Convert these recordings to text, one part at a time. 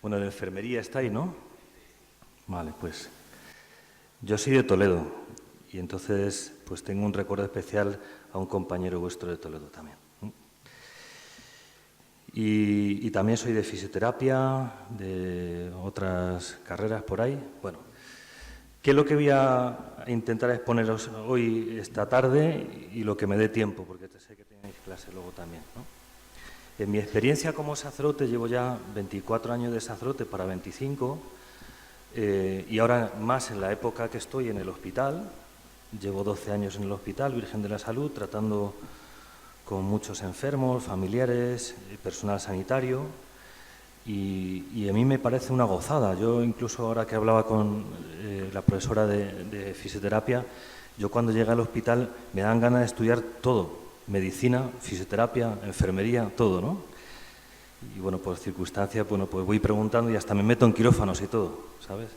Bueno, la enfermería está ahí, ¿no? Vale, pues yo soy de Toledo y entonces pues tengo un recuerdo especial a un compañero vuestro de Toledo también. Y también soy de fisioterapia, de otras carreras por ahí. Bueno, ¿qué es lo que voy a intentar exponeros hoy, esta tarde, y lo que me dé tiempo? Porque sé que tenéis clase luego también, ¿no? En mi experiencia como sacerdote, llevo ya 24 años de sacerdote para 25, y ahora más en la época que estoy en el hospital. Llevo 12 años en el Hospital Virgen de la Salud, tratando con muchos enfermos, familiares, personal sanitario, y a mí me parece una gozada. Yo incluso ahora que hablaba con la profesora de fisioterapia, yo cuando llegué al hospital me dan ganas de estudiar todo, medicina, fisioterapia, enfermería, todo, ¿no? Y bueno, por circunstancias, bueno, pues voy preguntando y hasta me meto en quirófanos y todo, ¿sabes?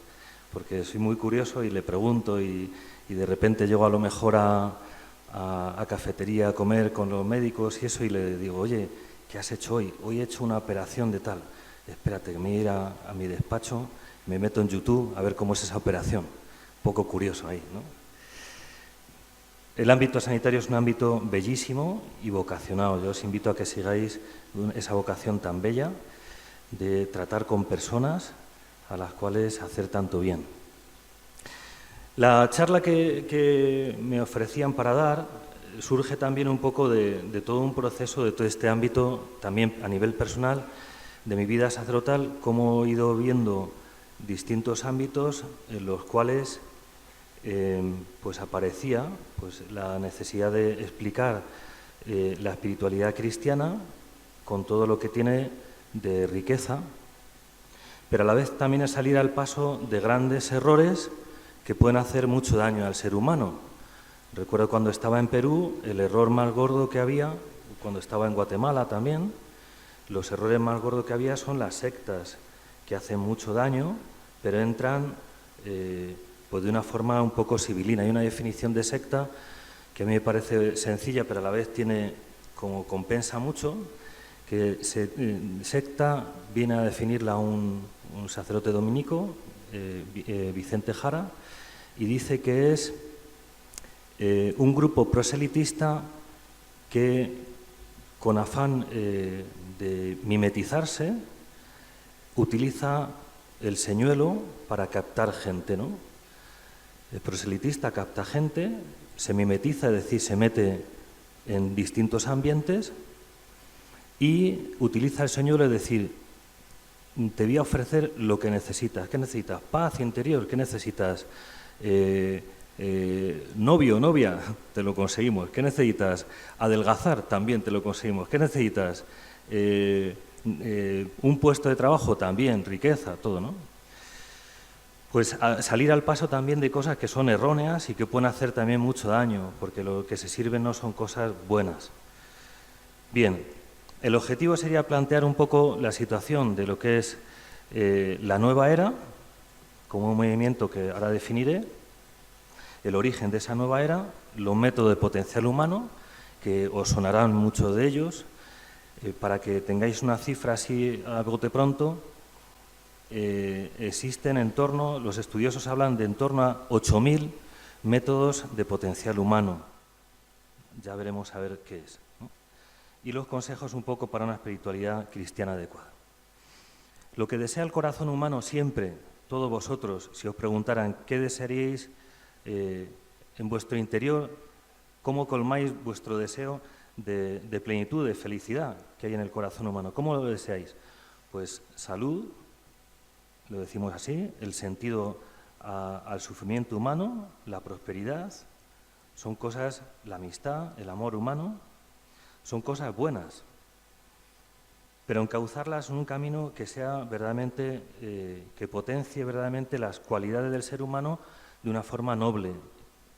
Porque soy muy curioso y le pregunto y de repente llego a lo mejor a cafetería a comer con los médicos y eso, y le digo, oye, ¿qué has hecho hoy? Hoy he hecho una operación de tal. Espérate, que me voy a ir a mi despacho, me meto en YouTube a ver cómo es esa operación. Un poco curioso ahí, ¿no? El ámbito sanitario es un ámbito bellísimo y vocacionado. Yo os invito a que sigáis esa vocación tan bella de tratar con personas a las cuales hacer tanto bien. La charla que me ofrecían para dar surge también un poco de todo un proceso, de todo este ámbito, también a nivel personal, de mi vida sacerdotal, cómo he ido viendo distintos ámbitos en los cuales pues aparecía pues, la necesidad de explicar la espiritualidad cristiana con todo lo que tiene de riqueza, pero a la vez también es salir al paso de grandes errores que pueden hacer mucho daño al ser humano. Recuerdo cuando estaba en Perú, el error más gordo que había, cuando estaba en Guatemala también, los errores más gordos que había son las sectas, que hacen mucho daño, pero entran pues de una forma un poco sibilina. Hay una definición de secta que a mí me parece sencilla, pero a la vez tiene como compensa mucho, que secta viene a definirla un sacerdote dominico, Vicente Jara, y dice que es un grupo proselitista que, con afán de mimetizarse, utiliza el señuelo para captar gente, ¿no? El proselitista capta gente, se mimetiza, es decir, se mete en distintos ambientes y utiliza el señuelo, es decir, te voy a ofrecer lo que necesitas. ¿Qué necesitas? Paz interior. ¿Qué necesitas? Novio, novia, te lo conseguimos. ¿Qué necesitas? Adelgazar, también te lo conseguimos. ¿Qué necesitas? Un puesto de trabajo, también, riqueza, todo, ¿no? Pues salir al paso también de cosas que son erróneas y que pueden hacer también mucho daño, porque lo que se sirven no son cosas buenas. Bien, el objetivo sería plantear un poco la situación de lo que es la nueva era, como un movimiento que ahora definiré, el origen de esa nueva era, los métodos de potencial humano, que os sonarán muchos de ellos, para que tengáis una cifra así a bote pronto. Existen los estudiosos hablan de en torno a 8.000 métodos de potencial humano. Ya veremos a ver qué es, ¿no? Y los consejos un poco para una espiritualidad cristiana adecuada. Lo que desea el corazón humano siempre, todos vosotros, si os preguntaran qué desearíais en vuestro interior, cómo colmáis vuestro deseo de plenitud, de felicidad que hay en el corazón humano, ¿cómo lo deseáis? Pues salud, lo decimos así, el sentido al sufrimiento humano, la prosperidad, son cosas, la amistad, el amor humano, son cosas buenas, pero encauzarlas en un camino que sea verdaderamente, que potencie verdaderamente las cualidades del ser humano de una forma noble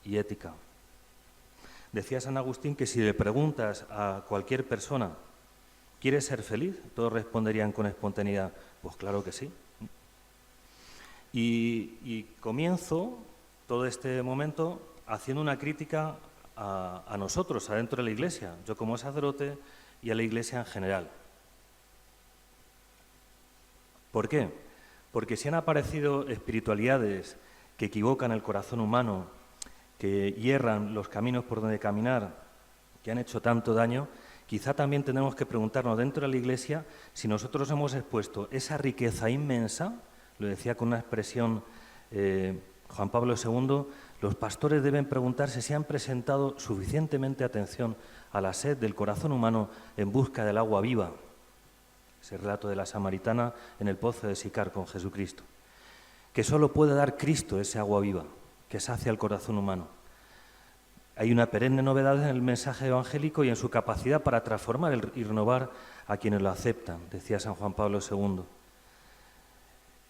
y ética. Decía San Agustín que si le preguntas a cualquier persona, ¿quieres ser feliz?, todos responderían con espontaneidad, pues claro que sí. Y comienzo todo este momento haciendo una crítica a nosotros, adentro de la Iglesia, yo como sacerdote y a la Iglesia en general. ¿Por qué? Porque si han aparecido espiritualidades que equivocan el corazón humano, que hierran los caminos por donde caminar, que han hecho tanto daño, quizá también tenemos que preguntarnos dentro de la Iglesia si nosotros hemos expuesto esa riqueza inmensa, lo decía con una expresión Juan Pablo II, los pastores deben preguntarse si han presentado suficientemente atención a la sed del corazón humano en busca del agua viva. Ese relato de la samaritana en el pozo de Sicar con Jesucristo. Que solo puede dar Cristo ese agua viva, que sacia el corazón humano. Hay una perenne novedad en el mensaje evangélico y en su capacidad para transformar y renovar a quienes lo aceptan, decía San Juan Pablo II.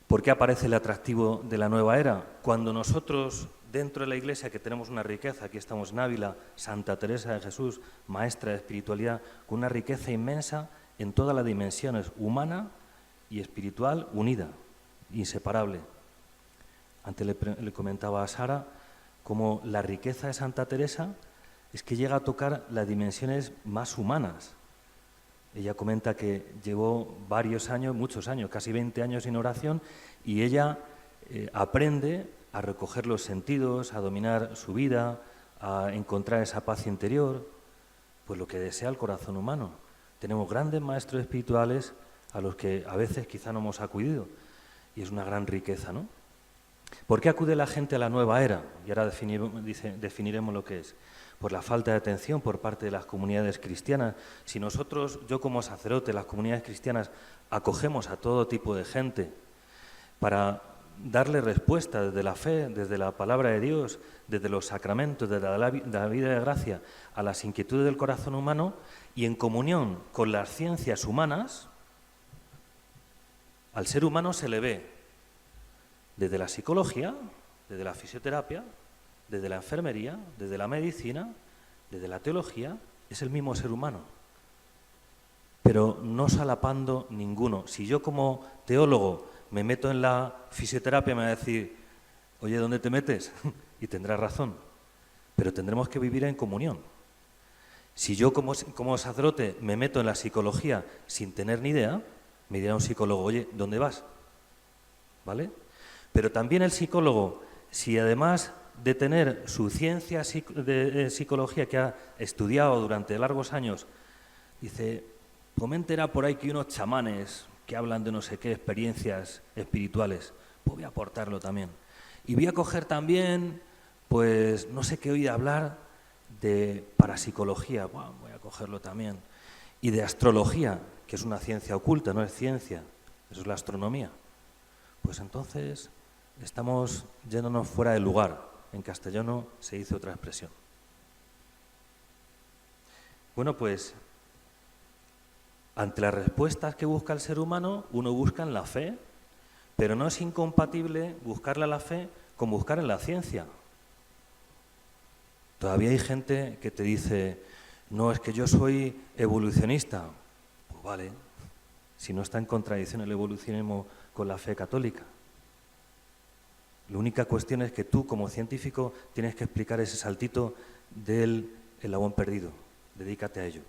¿Por qué aparece el atractivo de la nueva era? Cuando nosotros, dentro de la Iglesia, que tenemos una riqueza, aquí estamos en Ávila, Santa Teresa de Jesús, maestra de espiritualidad, con una riqueza inmensa en todas las dimensiones, humana y espiritual, unida, inseparable. Antes le comentaba a Sara cómo la riqueza de Santa Teresa es que llega a tocar las dimensiones más humanas. Ella comenta que llevó varios años, muchos años, casi 20 años en oración, y ella aprende a recoger los sentidos, a dominar su vida, a encontrar esa paz interior, pues lo que desea el corazón humano. Tenemos grandes maestros espirituales a los que a veces quizá no hemos acudido, y es una gran riqueza, ¿no? ¿Por qué acude la gente a la nueva era? Y ahora definiremos lo que es. Por la falta de atención por parte de las comunidades cristianas. Si nosotros, yo como sacerdote, las comunidades cristianas, acogemos a todo tipo de gente para darle respuesta desde la fe, desde la palabra de Dios, desde los sacramentos, desde la vida de gracia, a las inquietudes del corazón humano y en comunión con las ciencias humanas, al ser humano se le ve desde la psicología, desde la fisioterapia, desde la enfermería, desde la medicina, desde la teología, es el mismo ser humano, pero no solapando ninguno. Si yo como teólogo me meto en la fisioterapia, me va a decir, oye, ¿dónde te metes? Y tendrás razón, pero tendremos que vivir en comunión. Si yo como sacerdote me meto en la psicología sin tener ni idea, me dirá un psicólogo, oye, ¿dónde vas? ¿Vale? Pero también el psicólogo, si además de tener su ciencia de psicología que ha estudiado durante largos años, dice, pues me he enterado por ahí que hay unos chamanes que hablan de no sé qué experiencias espirituales, pues voy a aportarlo también. Y voy a coger también, pues no sé qué oí hablar de parapsicología, bueno, voy a cogerlo también. Y de astrología, que es una ciencia oculta, no es ciencia, eso es la astronomía. Pues entonces estamos yéndonos fuera del lugar. En castellano se dice otra expresión. Bueno, pues ante las respuestas que busca el ser humano, uno busca en la fe, pero no es incompatible buscarle a la fe con buscar en la ciencia. Todavía hay gente que te dice, no, es que yo soy evolucionista. Pues vale, si no está en contradicción el evolucionismo con la fe católica. La única cuestión es que tú, como científico, tienes que explicar ese saltito del eslabón perdido. Dedícate a ello.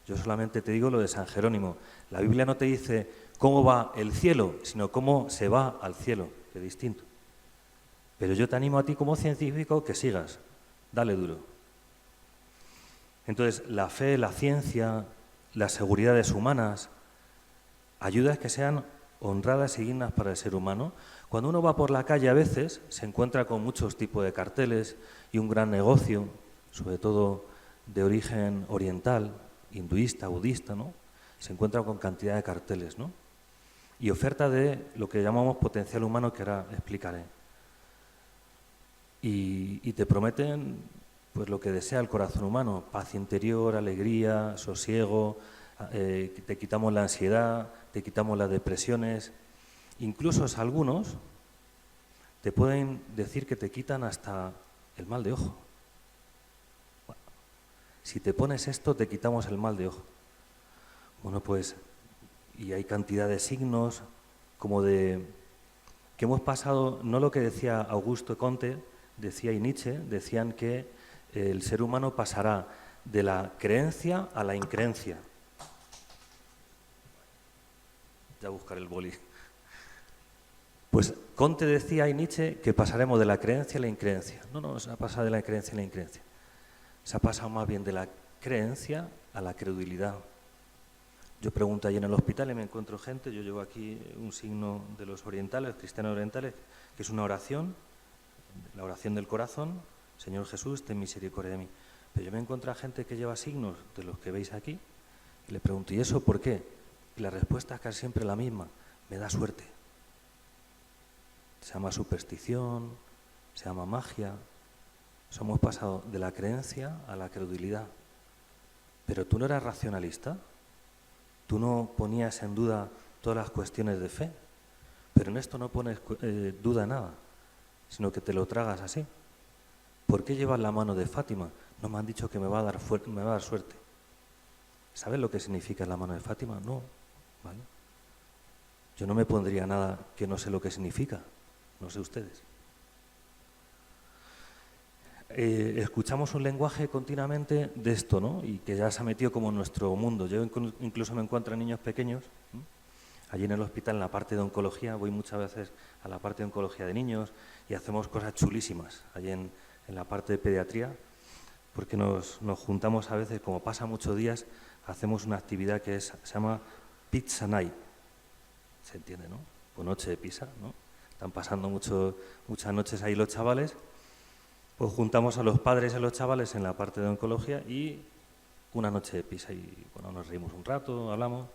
Yo solamente te digo lo de San Jerónimo. La Biblia no te dice cómo va el cielo, sino cómo se va al cielo, que es distinto. Pero yo te animo a ti como científico que sigas. Dale duro. Entonces, la fe, la ciencia, las seguridades humanas, ayudas que sean honradas y dignas para el ser humano. Cuando uno va por la calle a veces se encuentra con muchos tipos de carteles y un gran negocio, sobre todo de origen oriental, hinduista, budista, ¿no? Se encuentra con cantidad de carteles, ¿no? Y oferta de lo que llamamos potencial humano, que ahora explicaré. Y te prometen pues lo que desea el corazón humano, paz interior, alegría, sosiego, te quitamos la ansiedad, te quitamos las depresiones. Incluso algunos te pueden decir que te quitan hasta el mal de ojo. Bueno, si te pones esto, te quitamos el mal de ojo. Bueno, pues, y hay cantidad de signos, como de que hemos pasado, no lo que decía Augusto Comte, decía y Nietzsche, decían que el ser humano pasará de la creencia a la increencia. Ya buscaré el boli. Pues Comte decía y Nietzsche que pasaremos de la creencia a la increencia. No se ha pasado de la creencia a la increencia. Se ha pasado más bien de la creencia a la credulidad. Yo pregunto allí en el hospital y me encuentro gente, yo llevo aquí un signo de los orientales, cristianos orientales, que es una oración, la oración del corazón, Señor Jesús, ten misericordia de mí. Pero yo me encuentro a gente que lleva signos de los que veis aquí y le pregunto, ¿y eso por qué? Y la respuesta es casi siempre la misma, me da suerte. Se llama superstición, se llama magia. Hemos pasado de la creencia a la credulidad. Pero tú no eras racionalista, tú no ponías en duda todas las cuestiones de fe, pero en esto no pones duda nada, sino que te lo tragas así. ¿Por qué llevas la mano de Fátima? No me han dicho que me va a dar suerte. ¿Sabes lo que significa la mano de Fátima? No, ¿vale? Yo no me pondría nada que no sé lo que significa, no sé ustedes. Escuchamos un lenguaje continuamente de esto, ¿no? Y que ya se ha metido como en nuestro mundo. Yo incluso me encuentro a niños pequeños, ¿no? Allí en el hospital, en la parte de oncología, voy muchas veces a la parte de oncología de niños y hacemos cosas chulísimas allí en la parte de pediatría, porque nos juntamos a veces, como pasa muchos días, hacemos una actividad que se llama Pizza Night. ¿Se entiende, no? O noche de pizza, ¿no? Están pasando muchas noches ahí los chavales. Pues juntamos a los padres y a los chavales en la parte de oncología y una noche de pizza y bueno, nos reímos un rato, hablamos.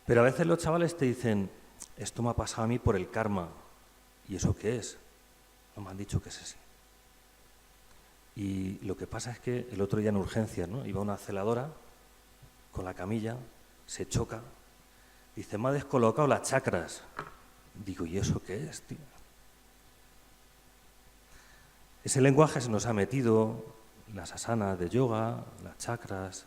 Pero a veces los chavales te dicen, esto me ha pasado a mí por el karma. ¿Y eso qué es? No me han dicho que es así. Y lo que pasa es que el otro día en urgencias, ¿no? Iba una celadora con la camilla, se choca, dice, me ha descolocado las chakras. Digo, ¿y eso qué es, tío? Ese lenguaje se nos ha metido, las asanas de yoga, las chakras,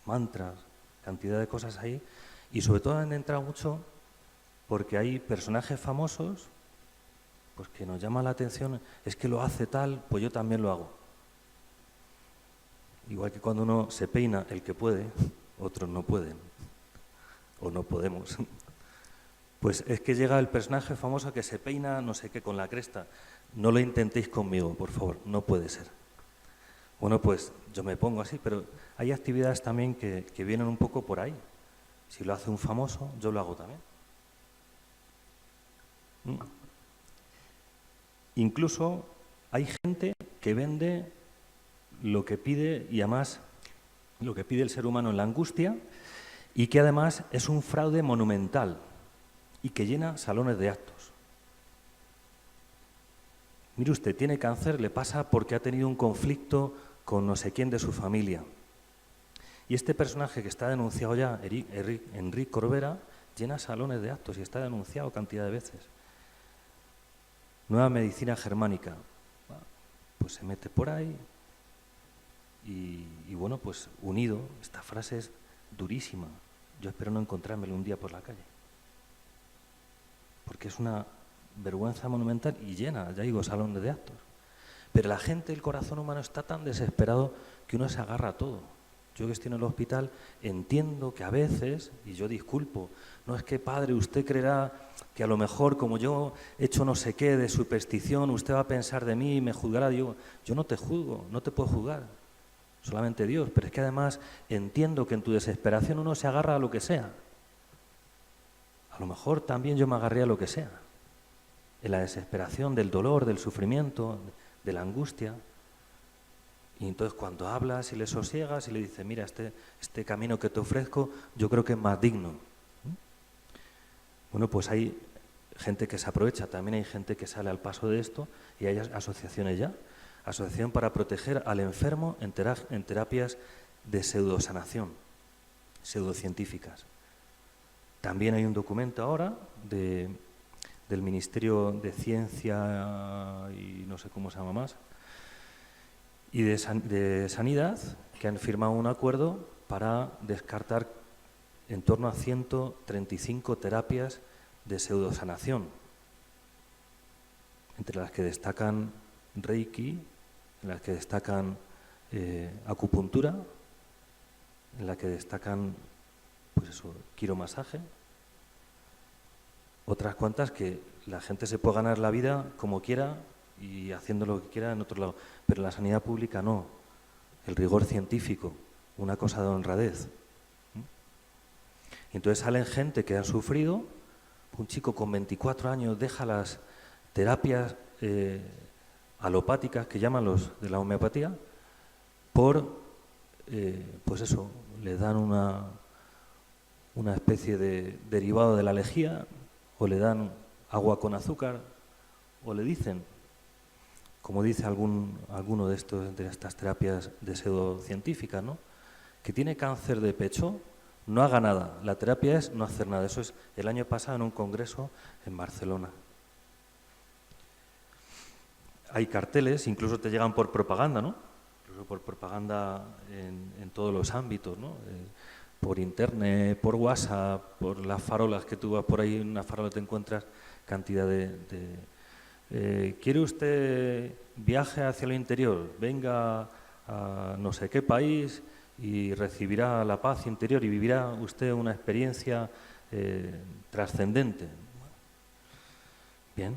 mantras, cantidad de cosas ahí, y sobre todo han entrado mucho porque hay personajes famosos pues que nos llama la atención, es que lo hace tal, pues yo también lo hago. Igual que cuando uno se peina, el que puede, otros no pueden, o no podemos. Pues es que llega el personaje famoso que se peina, no sé qué, con la cresta. No lo intentéis conmigo, por favor, no puede ser. Bueno, pues yo me pongo así, pero hay actividades también que vienen un poco por ahí. Si lo hace un famoso, yo lo hago también. Incluso hay gente que vende lo que pide, y además lo que pide el ser humano en la angustia, y que además es un fraude monumental y que llena salones de actos. Mire usted, tiene cáncer, le pasa porque ha tenido un conflicto con no sé quién de su familia. Y este personaje que está denunciado ya, Enrique Corbera, llena salones de actos y está denunciado cantidad de veces. Nueva medicina germánica, pues se mete por ahí y bueno, pues unido, esta frase es durísima. Yo espero no encontrármelo un día por la calle. Porque es una vergüenza monumental y llena, ya digo, salones de actos. Pero la gente, el corazón humano está tan desesperado que uno se agarra a todo. Yo que estoy en el hospital entiendo que a veces, y yo disculpo, no es que padre, usted creerá que a lo mejor como yo he hecho no sé qué de superstición, usted va a pensar de mí y me juzgará. Yo no te juzgo, no te puedo juzgar, solamente Dios. Pero es que además entiendo que en tu desesperación uno se agarra a lo que sea. A lo mejor también yo me agarré a lo que sea, en la desesperación del dolor, del sufrimiento, de la angustia. Y entonces cuando hablas y le sosiegas y le dices, mira, este camino que te ofrezco yo creo que es más digno. Bueno, pues hay gente que se aprovecha, también hay gente que sale al paso de esto y hay asociaciones ya. Asociación para proteger al enfermo en terapias de pseudosanación, pseudocientíficas. También hay un documento ahora del Ministerio de Ciencia y no sé cómo se llama más, y de Sanidad, que han firmado un acuerdo para descartar en torno a 135 terapias de pseudosanación, entre las que destacan Reiki, en las que destacan acupuntura, en las que destacan pues eso, quiromasaje, otras cuantas que la gente se puede ganar la vida como quiera y haciendo lo que quiera en otro lado. Pero la sanidad pública no. El rigor científico, una cosa de honradez. Y entonces salen gente que ha sufrido. Un chico con 24 años deja las terapias alopáticas, que llaman los de la homeopatía, pues eso, le dan una especie de derivado de la lejía, o le dan agua con azúcar, o le dicen, como dice alguno de estas terapias de pseudocientíficas, ¿no?, que tiene cáncer de pecho, no haga nada. La terapia es no hacer nada. Eso es el año pasado en un congreso en Barcelona. Hay carteles, incluso te llegan por propaganda, ¿no? Incluso por propaganda en todos los ámbitos, ¿no? Por internet, por WhatsApp, por las farolas que tú vas por ahí, en una farola te encuentras cantidad ¿quiere usted viaje hacia el interior? Venga a no sé qué país y recibirá la paz interior y vivirá usted una experiencia trascendente. Bien.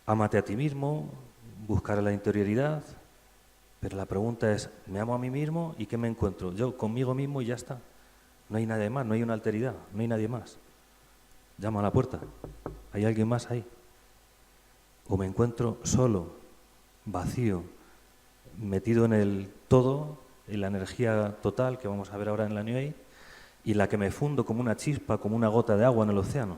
Ámate a ti mismo, buscar la interioridad, pero la pregunta es, ¿me amo a mí mismo y qué me encuentro? Yo conmigo mismo y ya está. No hay nadie más, no hay una alteridad, no hay nadie más. Llama a la puerta. ¿Hay alguien más ahí? O me encuentro solo, vacío, metido en el todo, en la energía total que vamos a ver ahora en la New Age, y la que me fundo como una chispa, como una gota de agua en el océano.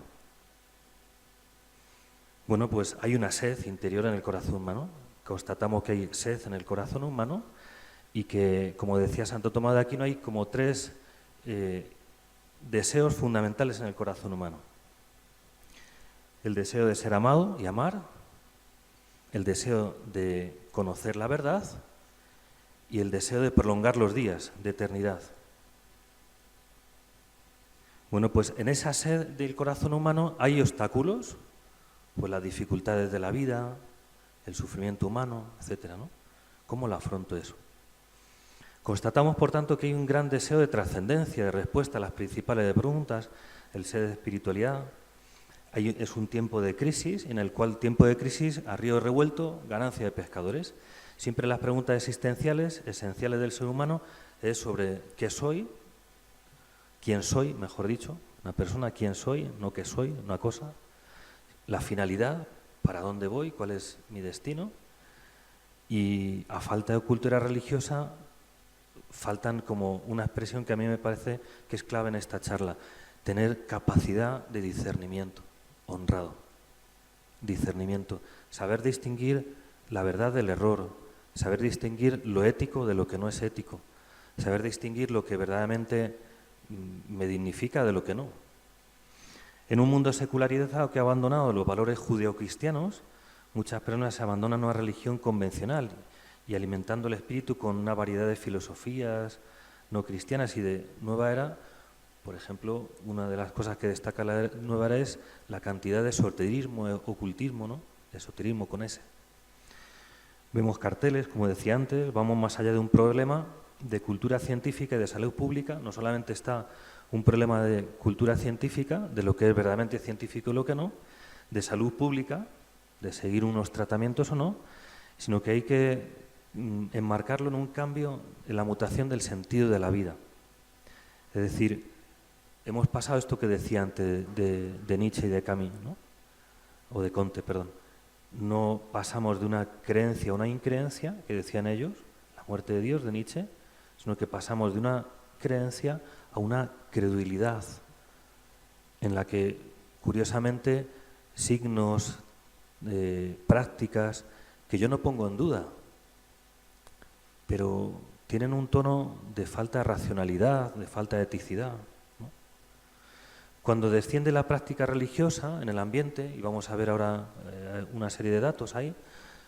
Bueno, pues hay una sed interior en el corazón humano. Constatamos que hay sed en el corazón humano y que, como decía Santo Tomás de Aquino, hay como 3 deseos fundamentales en el corazón humano. El deseo de ser amado y amar, el deseo de conocer la verdad y el deseo de prolongar los días de eternidad. Bueno, pues en esa sed del corazón humano hay obstáculos, pues las dificultades de la vida, el sufrimiento humano, etcétera, ¿no? ¿Cómo lo afronto eso? Constatamos, por tanto, que hay un gran deseo de trascendencia, de respuesta a las principales preguntas, el ser de espiritualidad. Es un tiempo de crisis, en el cual tiempo de crisis, a río revuelto, ganancia de pescadores. Siempre las preguntas existenciales, esenciales del ser humano, es sobre qué soy, quién soy, mejor dicho, una persona, quién soy, no qué soy, una cosa, la finalidad, para dónde voy, cuál es mi destino, y a falta de cultura religiosa, faltan como una expresión que a mí me parece que es clave en esta charla, tener capacidad de discernimiento. Honrado, discernimiento, saber distinguir la verdad del error, saber distinguir lo ético de lo que no es ético, saber distinguir lo que verdaderamente me dignifica de lo que no. En un mundo secularizado que ha abandonado los valores judeocristianos, muchas personas se abandonan a una religión convencional y alimentando el espíritu con una variedad de filosofías no cristianas y de nueva era. Por ejemplo, una de las cosas que destaca la nueva era es la cantidad de esoterismo, ocultismo, ¿no? Esoterismo con S. Vemos carteles, como decía antes, vamos más allá de un problema de cultura científica y de salud pública. No solamente está un problema de cultura científica, de lo que es verdaderamente científico y lo que no, de salud pública, de seguir unos tratamientos o no, sino que hay que enmarcarlo en un cambio, en la mutación del sentido de la vida. Es decir, hemos pasado esto que decía antes de Nietzsche y de Camus, ¿no? O de Comte, perdón. No pasamos de una creencia a una increencia, que decían ellos, la muerte de Dios, de Nietzsche, sino que pasamos de una creencia a una credulidad, en la que, curiosamente, signos, prácticas, que yo no pongo en duda, pero tienen un tono de falta de racionalidad, de falta de eticidad. Cuando desciende la práctica religiosa en el ambiente, y vamos a ver ahora una serie de datos ahí,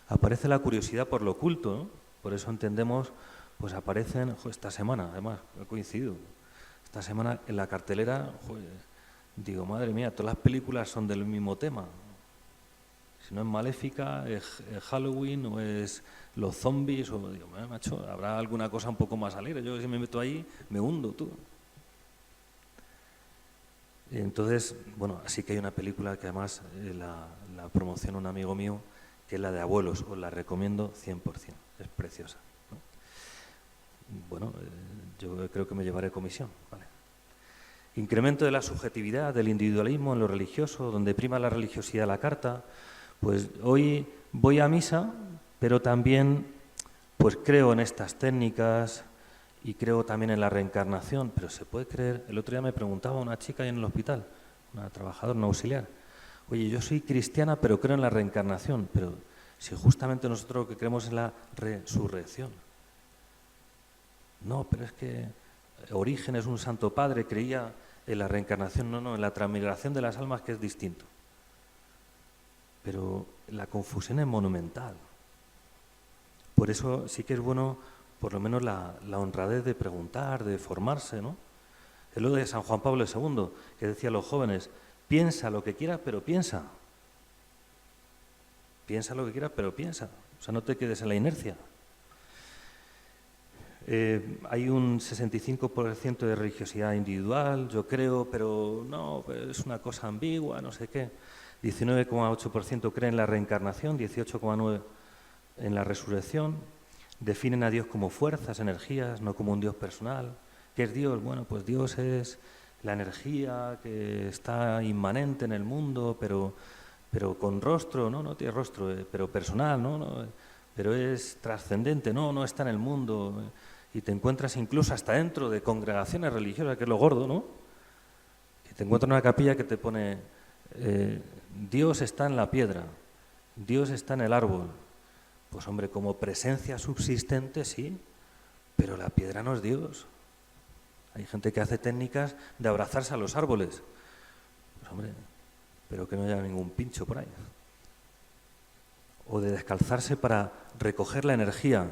aparece la curiosidad por lo oculto, ¿no? Por eso entendemos, pues aparecen, esta semana, además, ha coincidido, esta semana en la cartelera, digo, madre mía, todas las películas son del mismo tema. Si no es Maléfica, es Halloween o es los zombies, o digo, macho, habrá alguna cosa un poco más alegre. Yo si me meto ahí, me hundo, tú. Entonces, bueno, sí que hay una película que además la promociona un amigo mío, que es la de Abuelos, os la recomiendo 100%, es preciosa, ¿no? Bueno, yo creo que me llevaré comisión, ¿vale? Incremento de la subjetividad, del individualismo en lo religioso, donde prima la religiosidad a la carta. Pues hoy voy a misa, pero también pues creo en estas técnicas y creo también en la reencarnación. Pero se puede creer, el otro día me preguntaba una chica ahí en el hospital, una trabajadora, una auxiliar, oye, yo soy cristiana pero creo en la reencarnación, pero si justamente nosotros lo que creemos es la resurrección. No, pero es que Orígenes, un santo padre, creía en la reencarnación, no, en la transmigración de las almas, que es distinto. Pero la confusión es monumental. Por eso sí que es bueno, por lo menos, la honradez de preguntar, de formarse, ¿no? Es lo de San Juan Pablo II, que decía a los jóvenes, piensa lo que quieras, pero piensa. Piensa lo que quieras, pero piensa. O sea, no te quedes en la inercia. Hay un 65% de religiosidad individual, yo creo, pero no, es una cosa ambigua, no sé qué. 19,8% creen en la reencarnación, 18,9% en la resurrección. Definen a Dios como fuerzas, energías, no como un Dios personal. ¿Qué es Dios? Bueno, pues Dios es la energía que está inmanente en el mundo, pero con rostro, no tiene rostro, pero personal, pero es trascendente, no está en el mundo. Y te encuentras incluso hasta dentro de congregaciones religiosas, que es lo gordo, ¿no? Que te encuentras en una capilla que te pone Dios está en la piedra, Dios está en el árbol. Pues hombre, como presencia subsistente sí, pero la piedra no es Dios. Hay gente que hace técnicas de abrazarse a los árboles. Pues hombre, pero que no haya ningún pincho por ahí. O de descalzarse para recoger la energía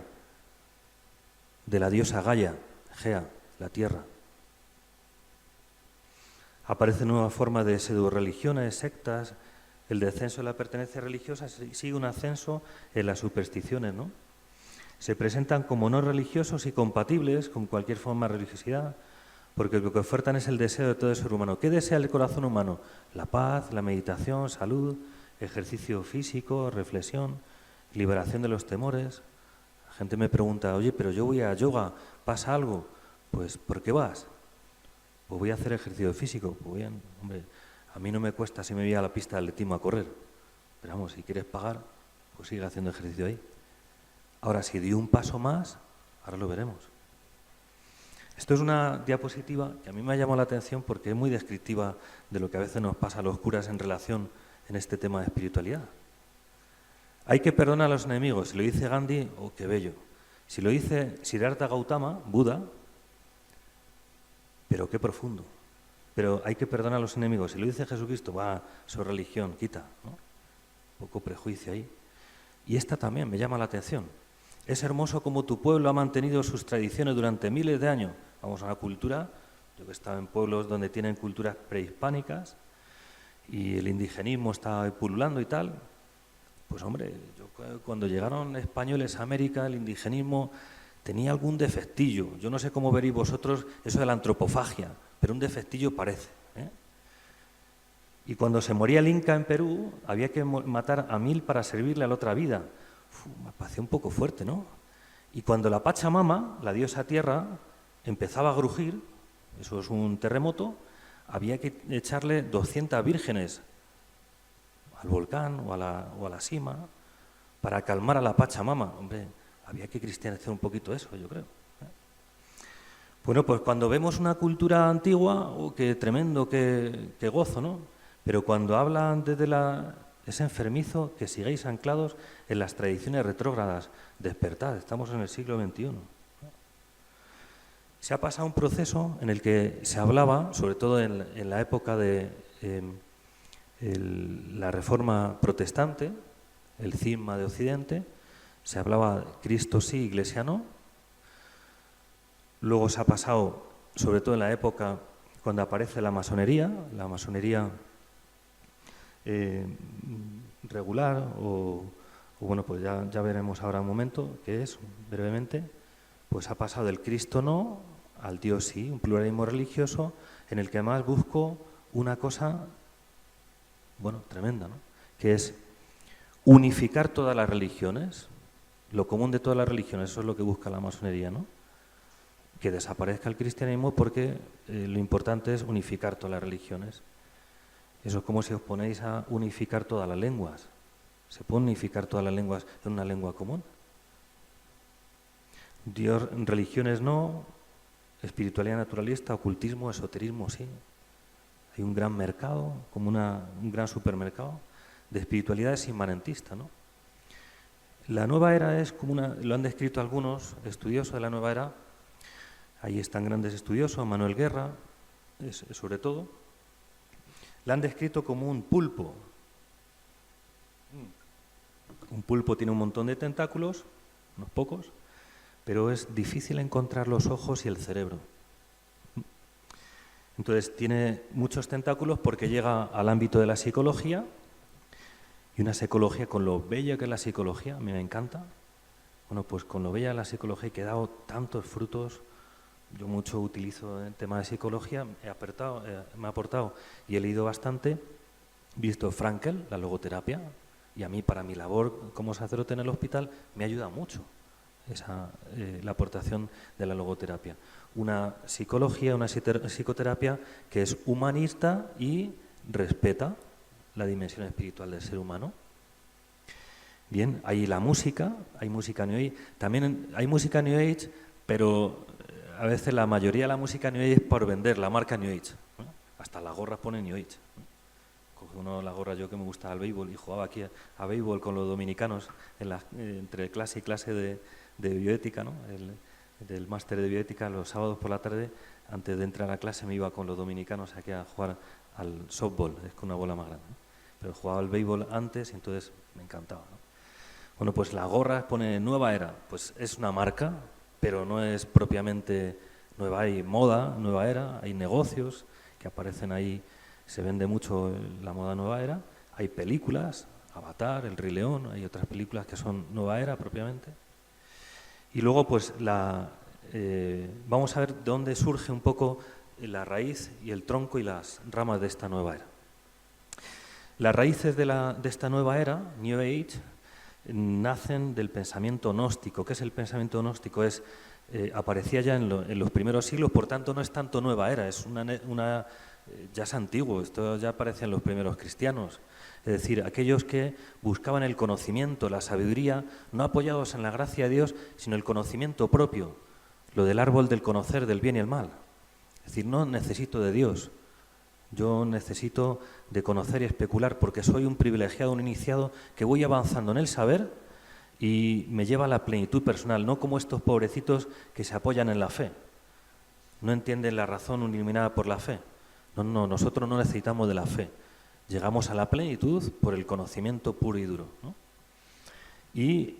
de la diosa Gaia, Gea, la tierra. Aparecen nuevas formas de pseudo-religiones, sectas. El descenso de la pertenencia religiosa sigue un ascenso en las supersticiones, ¿no? Se presentan como no religiosos y compatibles con cualquier forma de religiosidad, porque lo que ofertan es el deseo de todo ser humano. ¿Qué desea el corazón humano? La paz, la meditación, salud, ejercicio físico, reflexión, liberación de los temores. La gente me pregunta, oye, pero yo voy a yoga, ¿pasa algo? Pues, ¿por qué vas? Pues voy a hacer ejercicio físico. Pues bien, hombre, a mí no me cuesta si me voy a la pista de atletismo a correr. Pero vamos, si quieres pagar, pues sigue haciendo ejercicio ahí. Ahora, si doy un paso más, ahora lo veremos. Esto es una diapositiva que a mí me ha llamado la atención porque es muy descriptiva de lo que a veces nos pasa a los curas en relación en este tema de espiritualidad. Hay que perdonar a los enemigos. Si lo dice Gandhi, oh, qué bello. Si lo dice Siddhartha Gautama, Buda, pero qué profundo. Pero hay que perdonar a los enemigos. Si lo dice Jesucristo, va, su religión, quita, ¿no? Poco prejuicio ahí. Y esta también me llama la atención. Es hermoso como tu pueblo ha mantenido sus tradiciones durante miles de años. Vamos a una cultura, yo que he estado en pueblos donde tienen culturas prehispánicas y el indigenismo está pululando y tal. Pues hombre, cuando llegaron españoles a América, el indigenismo tenía algún defectillo. Yo no sé cómo veréis vosotros eso de la antropofagia, pero un defectillo parece, ¿eh? Y cuando se moría el Inca en Perú, había que matar a 1000 para servirle a la otra vida. Me pareció un poco fuerte, ¿no? Y cuando la Pachamama, la diosa tierra, empezaba a grugir, eso es un terremoto, había que echarle 200 vírgenes al volcán o a la cima para calmar a la Pachamama. Hombre, había que cristianizar un poquito eso, yo creo. Bueno, pues cuando vemos una cultura antigua, oh, qué tremendo, qué gozo, ¿no? Pero cuando hablan desde es enfermizo que sigáis anclados en las tradiciones retrógradas. Despertad, estamos en el siglo XXI. Se ha pasado un proceso en el que se hablaba, sobre todo en la época de la Reforma protestante, el cisma de Occidente, se hablaba Cristo sí, Iglesia no. Luego se ha pasado, sobre todo en la época cuando aparece la masonería regular o bueno, pues ya veremos ahora un momento qué es, brevemente, pues ha pasado del Cristo no al Dios sí, un pluralismo religioso en el que además busco una cosa, bueno, tremenda, ¿no? Que es unificar todas las religiones, lo común de todas las religiones, eso es lo que busca la masonería, ¿no? Que desaparezca el cristianismo porque lo importante es unificar todas las religiones. Eso es como si os ponéis a unificar todas las lenguas. ¿Se puede unificar todas las lenguas en una lengua común? Dios, religiones no, espiritualidad naturalista, ocultismo, esoterismo sí. Hay un gran mercado, como un gran supermercado de espiritualidades inmanentista, ¿no? La nueva era es como lo han descrito algunos estudiosos de la nueva era, ahí están grandes estudiosos, Manuel Guerra, sobre todo, la han descrito como un pulpo. Un pulpo tiene un montón de tentáculos, unos pocos, pero es difícil encontrar los ojos y el cerebro. Entonces tiene muchos tentáculos porque llega al ámbito de la psicología, y una psicología con lo bella que es la psicología, a mí me encanta. Bueno, pues con lo bella de la psicología que ha dado tantos frutos. Yo mucho utilizo el tema de psicología, me ha aportado y he leído bastante, he visto Frankl, la logoterapia, y a mí para mi labor como sacerdote en el hospital me ayuda mucho la aportación de la logoterapia. Una psicología, una psicoterapia que es humanista y respeta la dimensión espiritual del ser humano. Bien, hay la música, hay música New Age, también hay música New Age, pero a veces la mayoría de la música New Age es por vender, la marca New Age, ¿no? Hasta las gorras pone New Age. Coge uno la gorra, yo que me gusta el béisbol y jugaba aquí a béisbol con los dominicanos entre clase y clase de bioética, ¿no? Del máster de bioética, los sábados por la tarde, antes de entrar a clase me iba con los dominicanos aquí a jugar al softball, es con una bola más grande, ¿no? Pero jugaba al béisbol antes y entonces me encantaba, ¿no? Bueno, pues la gorra pone Nueva Era, pues es una marca, pero no es propiamente nueva. Hay moda, Nueva Era, hay negocios que aparecen ahí, se vende mucho la moda Nueva Era, hay películas, Avatar, El Rey León, hay otras películas que son Nueva Era propiamente. Y luego pues vamos a ver de dónde surge un poco la raíz y el tronco y las ramas de esta nueva era. Las raíces de esta nueva era, New Age, nacen del pensamiento gnóstico. ¿Qué es el pensamiento gnóstico? Aparecía ya en los primeros siglos, por tanto no es tanto nueva era, es ya es antiguo, esto ya aparece en los primeros cristianos. Es decir, aquellos que buscaban el conocimiento, la sabiduría, no apoyados en la gracia de Dios, sino el conocimiento propio, lo del árbol del conocer del bien y el mal. Es decir, no necesito de Dios, yo necesito de conocer y especular porque soy un privilegiado, un iniciado, que voy avanzando en el saber y me lleva a la plenitud personal, no como estos pobrecitos que se apoyan en la fe. No entienden la razón iluminada por la fe. No, nosotros no necesitamos de la fe. Llegamos a la plenitud por el conocimiento puro y duro, ¿no? Y,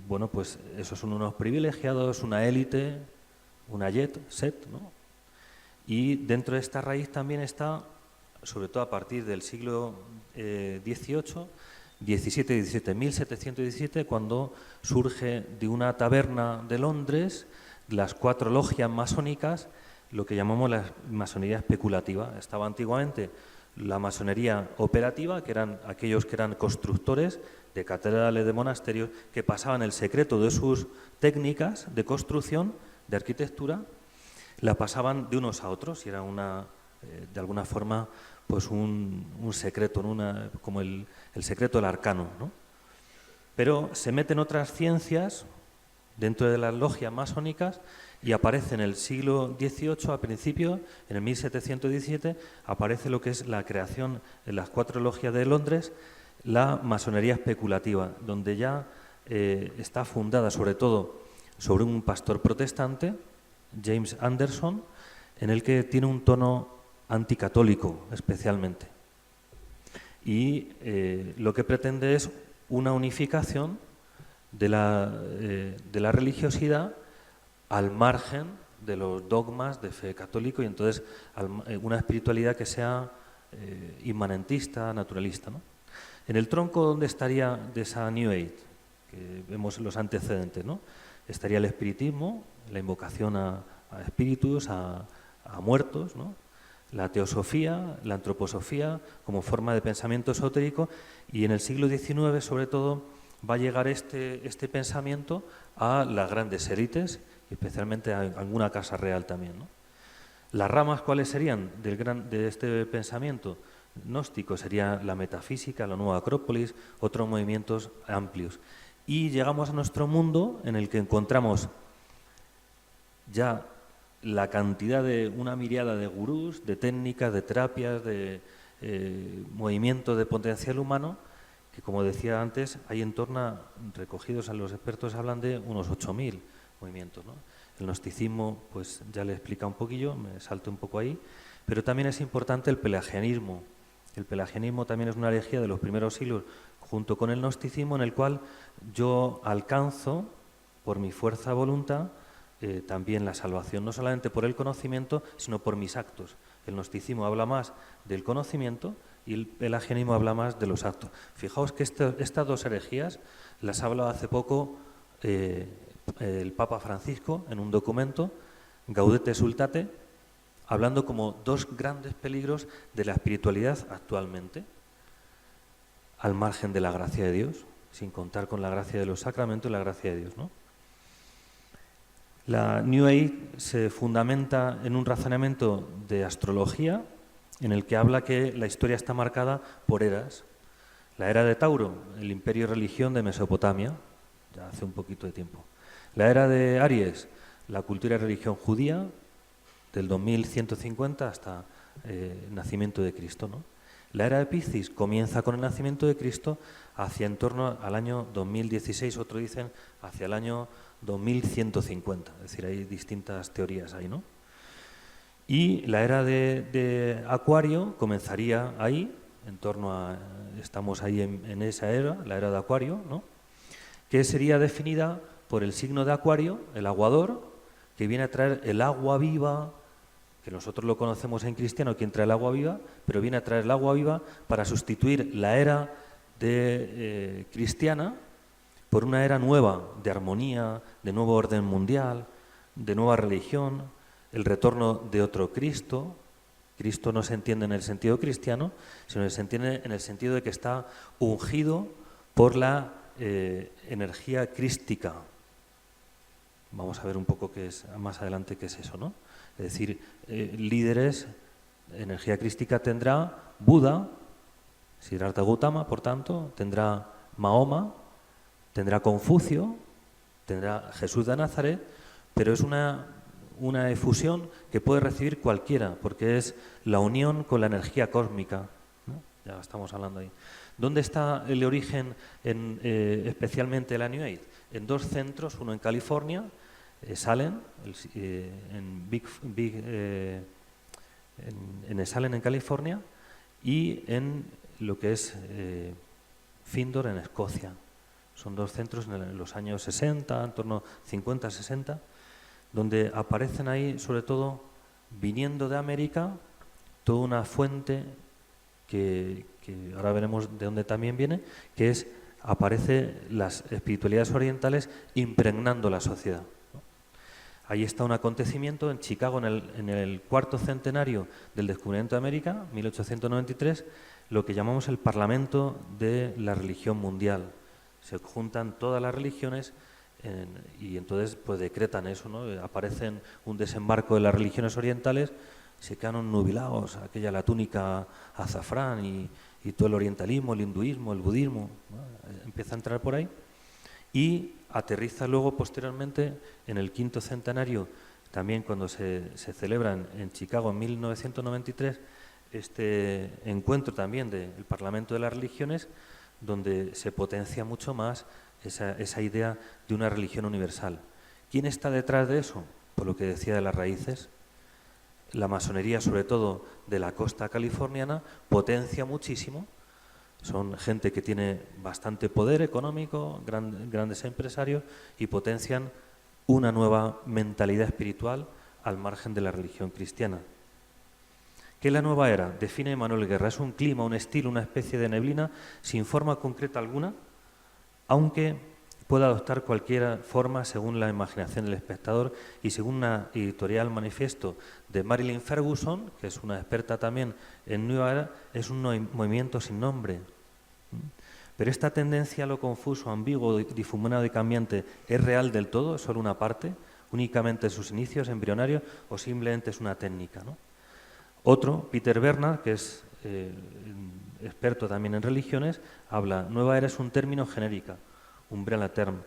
bueno, pues esos son unos privilegiados, una élite, una set, ¿no? Y dentro de esta raíz también está, sobre todo a partir del siglo XVIII, 1717, cuando surge de una taberna de Londres las 4 logias masónicas, lo que llamamos la masonería especulativa. Estaba antiguamente la masonería operativa, que eran aquellos que eran constructores de catedrales, de monasterios, que pasaban el secreto de sus técnicas de construcción, de arquitectura, la pasaban de unos a otros y era de alguna forma pues un secreto, ¿no? Como el secreto del arcano, ¿no? Pero se meten otras ciencias dentro de las logias masónicas y aparece en el siglo XVIII, a principio, en el 1717, aparece lo que es la creación en las 4 logias de Londres, la masonería especulativa, donde ya está fundada sobre todo sobre un pastor protestante, James Anderson, en el que tiene un tono anticatólico especialmente. Y lo que pretende es una unificación de la religiosidad al margen de los dogmas de fe católico y entonces una espiritualidad que sea inmanentista, naturalista, ¿no? En el tronco, ¿dónde estaría de esa New Age? Que vemos los antecedentes, ¿no? Estaría el espiritismo, la invocación a espíritus, a muertos, ¿no? la teosofía, la antroposofía, como forma de pensamiento esotérico, y en el siglo XIX, sobre todo, va a llegar este pensamiento a las grandes élites, y especialmente a alguna casa real también, ¿no? Las ramas, ¿cuáles serían de este pensamiento gnóstico? Sería la metafísica, la nueva Acrópolis, otros movimientos amplios. Y llegamos a nuestro mundo en el que encontramos ya la cantidad de una miriada de gurús, de técnicas, de terapias, de movimientos de potencial humano, que como decía antes, hay en torno, recogidos a los expertos hablan de unos 8.000 movimientos, ¿no? El gnosticismo, pues ya le he explicado un poquillo, me salto un poco ahí, pero también es importante el pelagianismo. El pelagianismo también es una herejía de los primeros siglos, junto con el gnosticismo, en el cual yo alcanzo, por mi fuerza de voluntad, también la salvación, no solamente por el conocimiento, sino por mis actos. El gnosticismo habla más del conocimiento y el pelagianismo habla más de los actos. Fijaos que estas dos herejías las ha hablado hace poco el Papa Francisco en un documento, Gaudete Sultate, hablando como dos grandes peligros de la espiritualidad actualmente, al margen de la gracia de Dios, sin contar con la gracia de los sacramentos y la gracia de Dios, ¿no? La New Age se fundamenta en un razonamiento de astrología en el que habla que la historia está marcada por eras. La era de Tauro, el imperio y religión de Mesopotamia, ya hace un poquito de tiempo. La era de Aries, la cultura y religión judía, del 2150 hasta el nacimiento de Cristo, ¿no? La era de Piscis comienza con el nacimiento de Cristo hacia en torno al año 2016, otros dicen hacia el año 2150, es decir, hay distintas teorías ahí, ¿no? Y la era de Acuario comenzaría ahí, en torno a, estamos ahí en esa era, la era de Acuario, ¿no? Que sería definida por el signo de Acuario, el aguador, que viene a traer el agua viva, que nosotros lo conocemos en cristiano, quien trae el agua viva, pero viene a traer el agua viva para sustituir la era cristiana por una era nueva de armonía, de nuevo orden mundial, de nueva religión, el retorno de otro Cristo. Cristo no se entiende en el sentido cristiano, sino que se entiende en el sentido de que está ungido por la energía crística. Vamos a ver un poco qué es, más adelante qué es eso, ¿no? Es decir, líderes, energía crística tendrá Buda, Siddhartha Gautama, por tanto, tendrá Mahoma, tendrá Confucio, tendrá Jesús de Nazaret, pero es una efusión que puede recibir cualquiera, porque es la unión con la energía cósmica, ¿no? Ya estamos hablando ahí. ¿Dónde está el origen especialmente de la New Age? En dos centros, uno en California, Salem, en Salem, en California, y en lo que es Findor, en Escocia. Son dos centros en los años 60, en torno a 50, 60, donde aparecen ahí, sobre todo, viniendo de América, toda una fuente que ahora veremos de dónde también viene, que es, aparece las espiritualidades orientales impregnando la sociedad. Ahí está un acontecimiento en Chicago en el cuarto centenario del descubrimiento de América, 1893, lo que llamamos el Parlamento de la Religión Mundial. Se juntan todas las religiones y entonces pues decretan eso, ¿no? Aparecen un desembarco de las religiones orientales, se quedan nubilados, aquella la túnica azafrán y todo el orientalismo, el hinduismo, el budismo, ¿no? Empieza a entrar por ahí y aterriza luego posteriormente en el quinto centenario, también cuando se celebra en Chicago en 1993, este encuentro también del Parlamento de las Religiones, donde se potencia mucho más esa idea de una religión universal. ¿Quién está detrás de eso? Por lo que decía de las raíces, la masonería, sobre todo de la costa californiana, potencia muchísimo. Son gente que tiene bastante poder económico, grandes empresarios, y potencian una nueva mentalidad espiritual al margen de la religión cristiana. ¿Qué es la nueva era? Define Manuel Guerra. Es un clima, un estilo, una especie de neblina sin forma concreta alguna, aunque puede adoptar cualquier forma según la imaginación del espectador y según una editorial manifiesto de Marilyn Ferguson, que es una experta también en Nueva Era, es un movimiento sin nombre. Pero esta tendencia a lo confuso, ambiguo, difuminado y cambiante, ¿es real del todo? ¿Es solo una parte? ¿Únicamente sus inicios embrionarios o simplemente es una técnica, ¿no? Otro, Peter Bernard, que es experto también en religiones, habla, nueva era es un término genérica, umbrella term,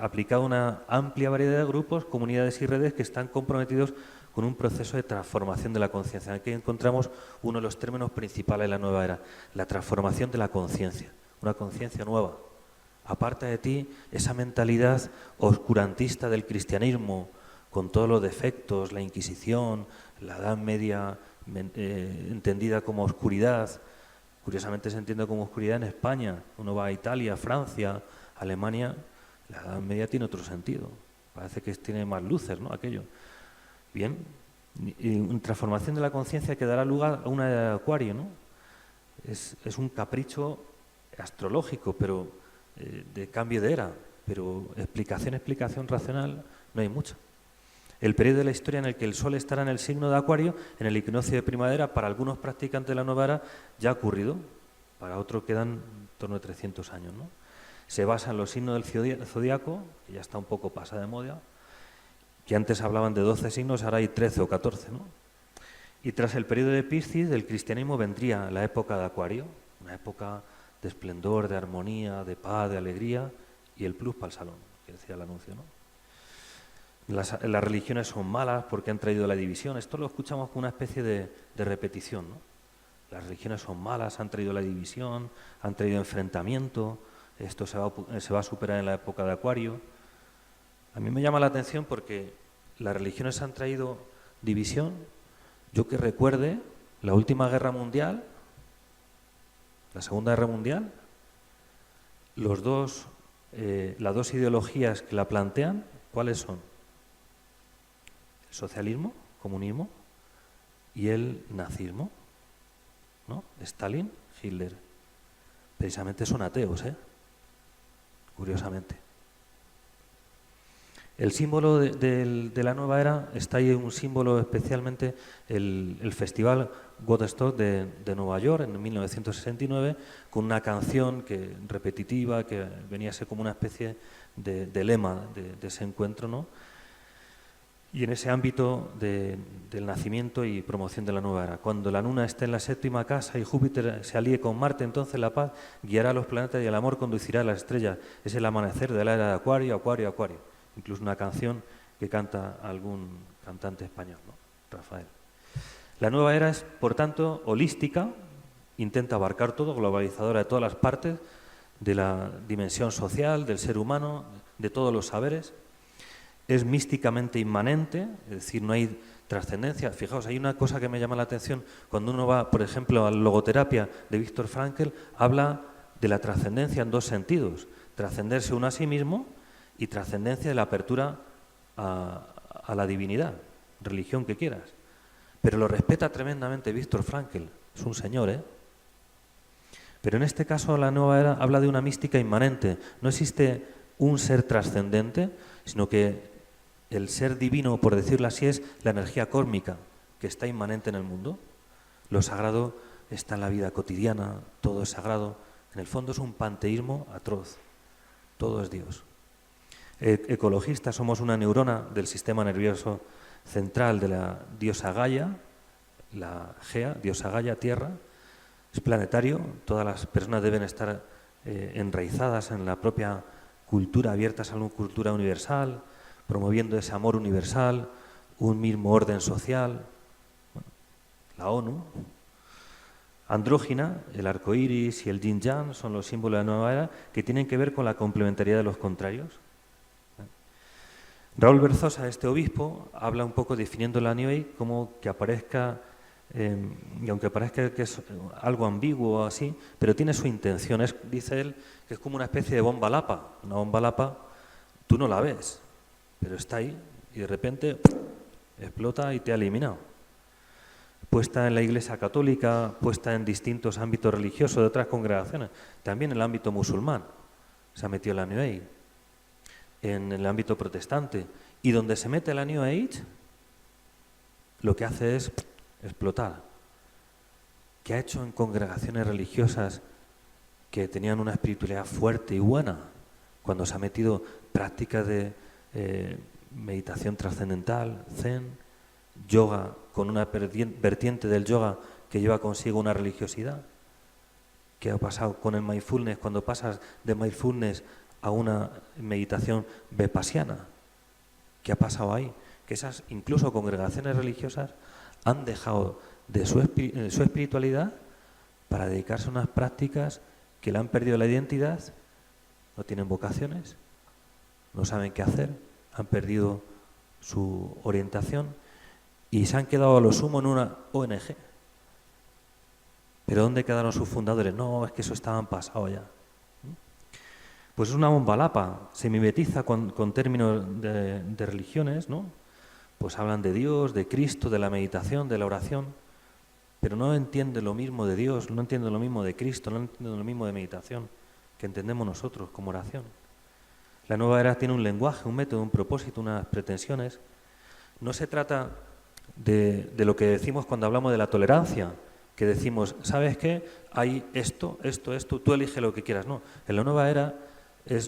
aplicado a una amplia variedad de grupos, comunidades y redes que están comprometidos con un proceso de transformación de la conciencia. Aquí encontramos uno de los términos principales de la nueva era, la transformación de la conciencia, una conciencia nueva. Aparta de ti esa mentalidad oscurantista del cristianismo, con todos los defectos, la Inquisición, la Edad Media entendida como oscuridad. Curiosamente se entiende como oscuridad en España. Uno va a Italia, Francia, Alemania, la Edad Media tiene otro sentido. Parece que tiene más luces, ¿no? Aquello. Bien, y una transformación de la conciencia que dará lugar a una era de Acuario, ¿no? Es un capricho astrológico, pero de cambio de era, pero explicación racional no hay mucha. El periodo de la historia en el que el Sol estará en el signo de Acuario, en el equinoccio de primavera, para algunos practicantes de la nueva era ya ha ocurrido, para otros quedan en torno a 300 años, ¿no? Se basa en los signos del zodiaco, que ya está un poco pasada de moda, que antes hablaban de 12 signos, ahora hay 13 o 14, ¿no? Y tras el periodo de Piscis, del cristianismo vendría la época de Acuario, una época de esplendor, de armonía, de paz, de alegría, y el plus para el salón, que decía el anuncio, ¿no? Las religiones son malas porque han traído la división. Esto lo escuchamos como una especie de repetición, ¿no? Las religiones son malas, han traído la división, han traído enfrentamiento, esto se va a superar en la época de Acuario. A mí me llama la atención porque las religiones han traído división. Yo que recuerde, la última guerra mundial, la Segunda Guerra Mundial, las dos ideologías que la plantean, ¿cuáles son? El socialismo, comunismo, y el nazismo, ¿no? Stalin, Hitler. Precisamente son ateos, curiosamente. El símbolo de la nueva era, está ahí un símbolo especialmente, el Festival Woodstock de Nueva York en 1969, con una canción repetitiva que venía a ser como una especie de lema de ese encuentro, ¿no? Y en ese ámbito del nacimiento y promoción de la nueva era. Cuando la luna esté en la séptima casa y Júpiter se alíe con Marte, entonces la paz guiará a los planetas y el amor conducirá a las estrellas. Es el amanecer de la era de Acuario, Acuario, Acuario. Incluso una canción que canta algún cantante español, ¿no? Rafael. La nueva era es, por tanto, holística, intenta abarcar todo, globalizadora de todas las partes de la dimensión social, del ser humano, de todos los saberes. Es místicamente inmanente, es decir, no hay trascendencia. Fijaos, hay una cosa que me llama la atención. Cuando uno va, por ejemplo, a la logoterapia de Viktor Frankl, habla de la trascendencia en dos sentidos. Trascenderse uno a sí mismo y trascendencia de la apertura a la divinidad, religión que quieras. Pero lo respeta tremendamente Viktor Frankl, es un señor, Pero en este caso la nueva era habla de una mística inmanente. No existe un ser trascendente, sino que el ser divino, por decirlo así, es la energía cósmica que está inmanente en el mundo. Lo sagrado está en la vida cotidiana, todo es sagrado. En el fondo es un panteísmo atroz. Todo es Dios. Ecologistas, somos una neurona del sistema nervioso central de la diosa Gaia, la Gea, diosa Gaia, Tierra. Es planetario, todas las personas deben estar enraizadas en la propia cultura, abiertas a una cultura universal, promoviendo ese amor universal, un mismo orden social. Bueno, la ONU. Andrógina, el arco iris y el yin yang son los símbolos de la nueva era que tienen que ver con la complementariedad de los contrarios. Raúl Berzosa, este obispo, habla un poco definiendo la New Age como que aparezca, y aunque parezca que es algo ambiguo o así, pero tiene su intención. Dice él que es como una especie de bomba lapa. Una bomba lapa, tú no la ves, pero está ahí y de repente explota y te ha eliminado. Puesta en la Iglesia Católica, puesta en distintos ámbitos religiosos de otras congregaciones, también en el ámbito musulmán. se ha metido la New Age, en el ámbito protestante. Y donde se mete la New Age, lo que hace es explotar. ¿Qué ha hecho en congregaciones religiosas que tenían una espiritualidad fuerte y buena? Cuando se ha metido prácticas de meditación trascendental, zen, yoga, con una vertiente del yoga que lleva consigo una religiosidad. ¿Qué ha pasado con el mindfulness cuando pasas de mindfulness a una meditación vipassana? ¿Qué ha pasado ahí? Que esas incluso congregaciones religiosas han dejado de su espiritualidad para dedicarse a unas prácticas que le han perdido la identidad, no tienen vocaciones, no saben qué hacer, han perdido su orientación y se han quedado a lo sumo en una ONG. ¿Pero dónde quedaron sus fundadores? No, es que eso estaban pasado ya. Pues es una bomba lapa, se mimetiza con términos de religiones, ¿no? Pues hablan de Dios, de Cristo, de la meditación, de la oración, pero no entiende lo mismo de Dios, no entiende lo mismo de Cristo, no entiende lo mismo de meditación que entendemos nosotros como oración. La nueva era tiene un lenguaje, un método, un propósito, unas pretensiones. No se trata de lo que decimos cuando hablamos de la tolerancia, que decimos, ¿sabes qué? Hay esto, tú elige lo que quieras. No, en la nueva era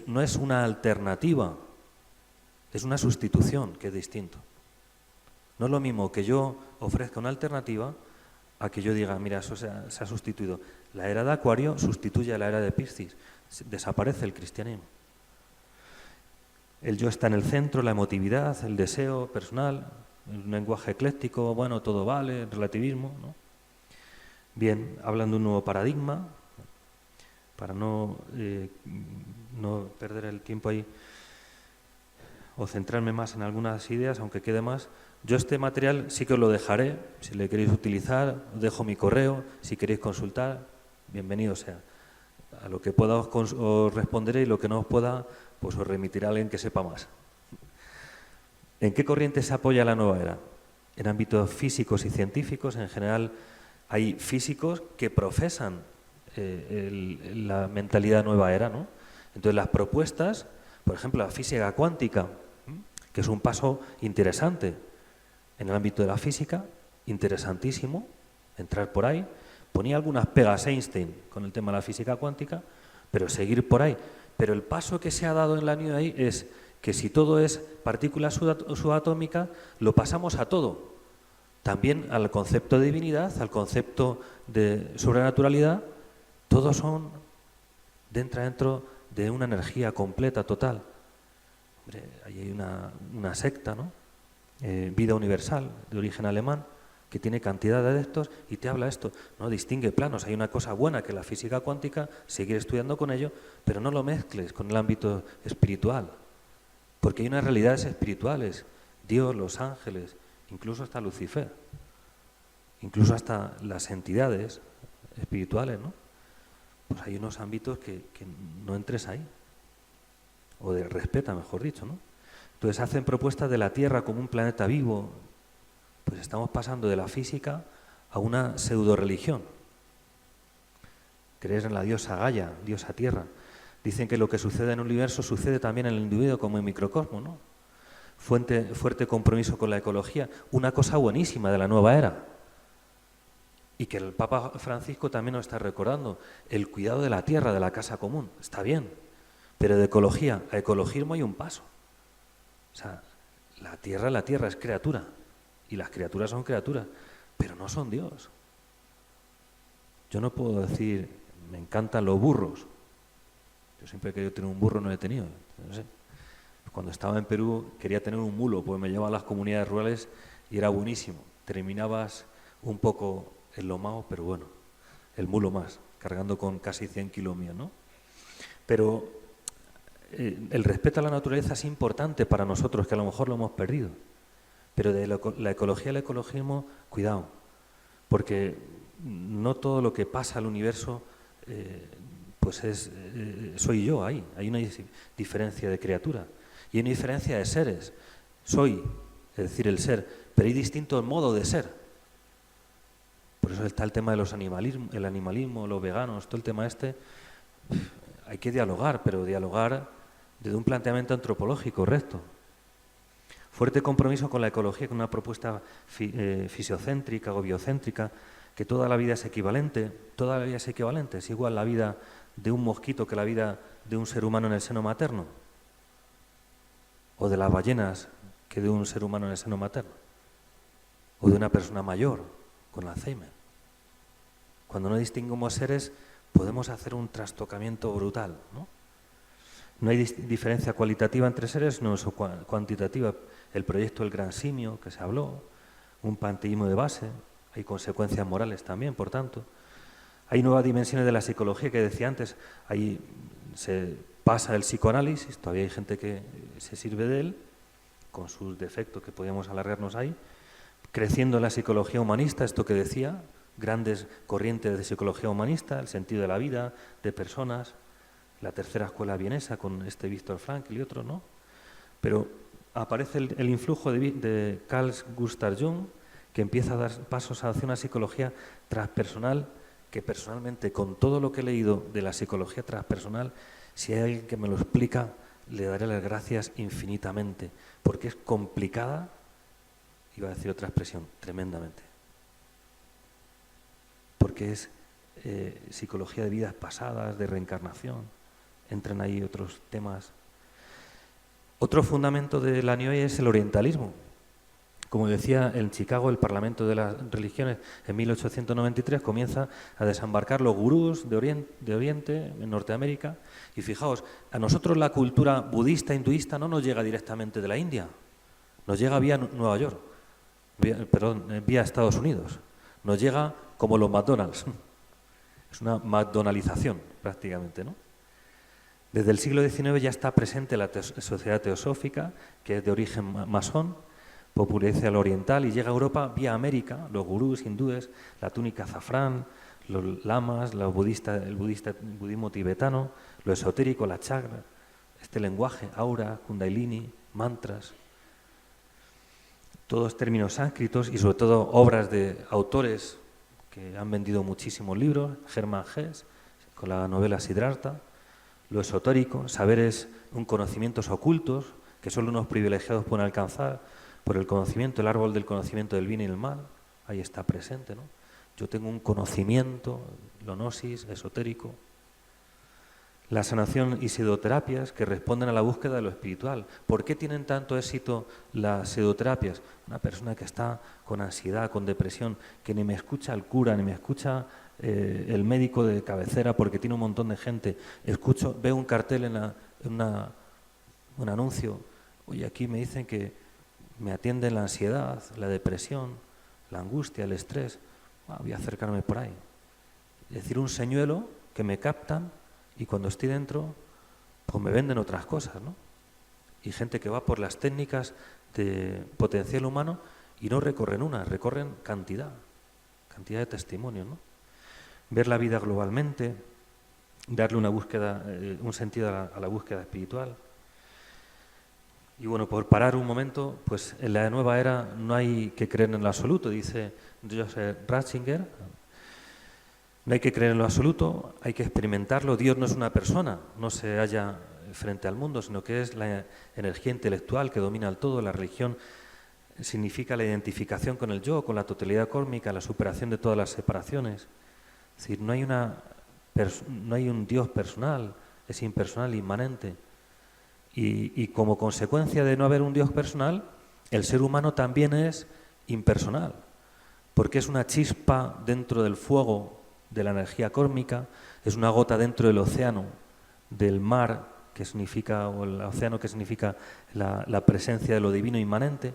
no es una alternativa, es una sustitución, que es distinto. No es lo mismo que yo ofrezca una alternativa a que yo diga, mira, eso se ha sustituido. La era de Acuario sustituye a la era de Piscis, desaparece el cristianismo. El yo está en el centro, la emotividad, el deseo personal, el lenguaje ecléctico, bueno, todo vale, el relativismo, ¿no? Bien, hablan de un nuevo paradigma, para no perder el tiempo ahí, o centrarme más en algunas ideas, aunque quede más. Yo este material sí que os lo dejaré, si le queréis utilizar, os dejo mi correo, si queréis consultar, bienvenido sea. A lo que pueda os responderé y lo que no os pueda, pues os remitirá a alguien que sepa más. ¿En qué corriente se apoya la nueva era? En ámbitos físicos y científicos, en general hay físicos que profesan la mentalidad nueva era, ¿no? Entonces las propuestas, por ejemplo, la física cuántica, que es un paso interesante en el ámbito de la física, interesantísimo, entrar por ahí. Ponía algunas pegas Einstein con el tema de la física cuántica, pero seguir por ahí. Pero el paso que se ha dado en la New Age es que si todo es partícula subatómica, lo pasamos a todo. También al concepto de divinidad, al concepto de sobrenaturalidad, todos son dentro de una energía completa, total. Hombre, ahí hay una secta, ¿no? Vida Universal, de origen alemán, que tiene cantidad de adeptos y te habla esto, ¿no? Distingue planos. Hay una cosa buena que la física cuántica, seguir estudiando con ello, pero no lo mezcles con el ámbito espiritual, porque hay unas realidades espirituales, Dios, los ángeles, incluso hasta Lucifer, incluso hasta las entidades espirituales, ¿no? Pues hay unos ámbitos que no entres ahí, o de respeta, mejor dicho, ¿no? Entonces hacen propuestas de la Tierra como un planeta vivo. Pues estamos pasando de la física a una pseudo-religión. Creer en la diosa Gaia, diosa Tierra. Dicen que lo que sucede en el universo sucede también en el individuo como en microcosmos, ¿no? Fuerte compromiso con la ecología, una cosa buenísima de la nueva era. Y que el Papa Francisco también nos está recordando, el cuidado de la tierra, de la casa común, está bien, pero de ecología a ecologismo hay un paso. O sea, la tierra es criatura, y las criaturas son criaturas, pero no son Dios. Yo no puedo decir, me encantan los burros. Yo siempre he querido tener un burro, no lo he tenido, no sé. Cuando estaba en Perú quería tener un mulo, pues me llevaba a las comunidades rurales y era buenísimo. Terminabas un poco enlomado, pero bueno, el mulo más, cargando con casi 100 kilos míos, ¿no? Pero el respeto a la naturaleza es importante para nosotros, que a lo mejor lo hemos perdido. Pero de la ecología al ecologismo, cuidado, porque no todo lo que pasa al universo pues soy yo ahí. Hay una diferencia de criatura y hay una diferencia de seres. Soy, es decir, el ser, pero hay distintos modos de ser. Por eso está el tema de el animalismo, los veganos, todo el tema este. hay que dialogar, pero dialogar desde un planteamiento antropológico recto. Fuerte compromiso con la ecología, con una propuesta fisiocéntrica o biocéntrica, que toda la vida es equivalente, toda la vida es equivalente, es igual la vida de un mosquito que la vida de un ser humano en el seno materno, o de las ballenas que de un ser humano en el seno materno, o de una persona mayor con Alzheimer. Cuando no distinguimos seres, podemos hacer un trastocamiento brutal, ¿no? No hay diferencia cualitativa entre seres, no es cuantitativa. El proyecto del gran simio, que se habló, un panteísmo de base, hay consecuencias morales también, por tanto. Hay nuevas dimensiones de la psicología que decía antes, ahí se pasa el psicoanálisis, todavía hay gente que se sirve de él, con sus defectos que podríamos alargarnos ahí, creciendo la psicología humanista, esto que decía, grandes corrientes de psicología humanista, el sentido de la vida, de personas, la tercera escuela vienesa con Viktor Frankl y otros, ¿no? Pero aparece el influjo de Carl Gustav Jung, que empieza a dar pasos hacia una psicología transpersonal, que personalmente, con todo lo que he leído de la psicología transpersonal, si hay alguien que me lo explica, le daré las gracias infinitamente, porque es complicada, iba a decir otra expresión, tremendamente. Porque es psicología de vidas pasadas, de reencarnación, entran ahí otros temas. Otro fundamento de la New Age es el orientalismo. Como decía, en Chicago el Parlamento de las Religiones en 1893 comienza a desembarcar los gurús de Oriente, en Norteamérica, y fijaos, a nosotros la cultura budista, hinduista no nos llega directamente de la India, nos llega vía Nueva York, vía Estados Unidos, nos llega como los McDonald's, es una McDonaldización prácticamente, ¿no? Desde el siglo XIX ya está presente la sociedad teosófica, que es de origen masón, populariza el oriental y llega a Europa vía América, los gurús hindúes, la túnica azafrán, los lamas, el budismo tibetano, lo esotérico, la chakra, este lenguaje, aura, kundalini, mantras, todos términos sánscritos y sobre todo obras de autores que han vendido muchísimos libros, Hermann Hesse, con la novela Siddhartha, lo esotérico, saberes, conocimientos ocultos que solo unos privilegiados pueden alcanzar, por el conocimiento, el árbol del conocimiento del bien y el mal, ahí está presente, ¿no? Yo tengo un conocimiento, lo gnosis, esotérico. La sanación y pseudoterapias que responden a la búsqueda de lo espiritual. ¿Por qué tienen tanto éxito las pseudoterapias? Una persona que está con ansiedad, con depresión, que ni me escucha el cura, ni me escucha el médico de cabecera porque tiene un montón de gente. Veo un cartel un anuncio, oye, aquí me dicen que me atienden la ansiedad, la depresión, la angustia, el estrés. Voy a acercarme por ahí. Es decir, un señuelo que me captan y cuando estoy dentro, pues me venden otras cosas, ¿no? Y gente que va por las técnicas de potencial humano y no recorren una, recorren cantidad de testimonios, ¿no? Ver la vida globalmente, darle una búsqueda, un sentido a la búsqueda espiritual. Y bueno, por parar un momento, pues en la nueva era no hay que creer en lo absoluto, dice Joseph Ratzinger. No hay que creer en lo absoluto, hay que experimentarlo. Dios no es una persona, no se halla frente al mundo, sino que es la energía intelectual que domina el todo. La religión significa la identificación con el yo, con la totalidad cósmica, la superación de todas las separaciones. Es decir, no hay un Dios personal, es impersonal, inmanente. Y como consecuencia de no haber un Dios personal, el ser humano también es impersonal, porque es una chispa dentro del fuego de la energía cósmica, es una gota dentro del océano, del mar, que significa, o el océano que significa la presencia de lo divino inmanente,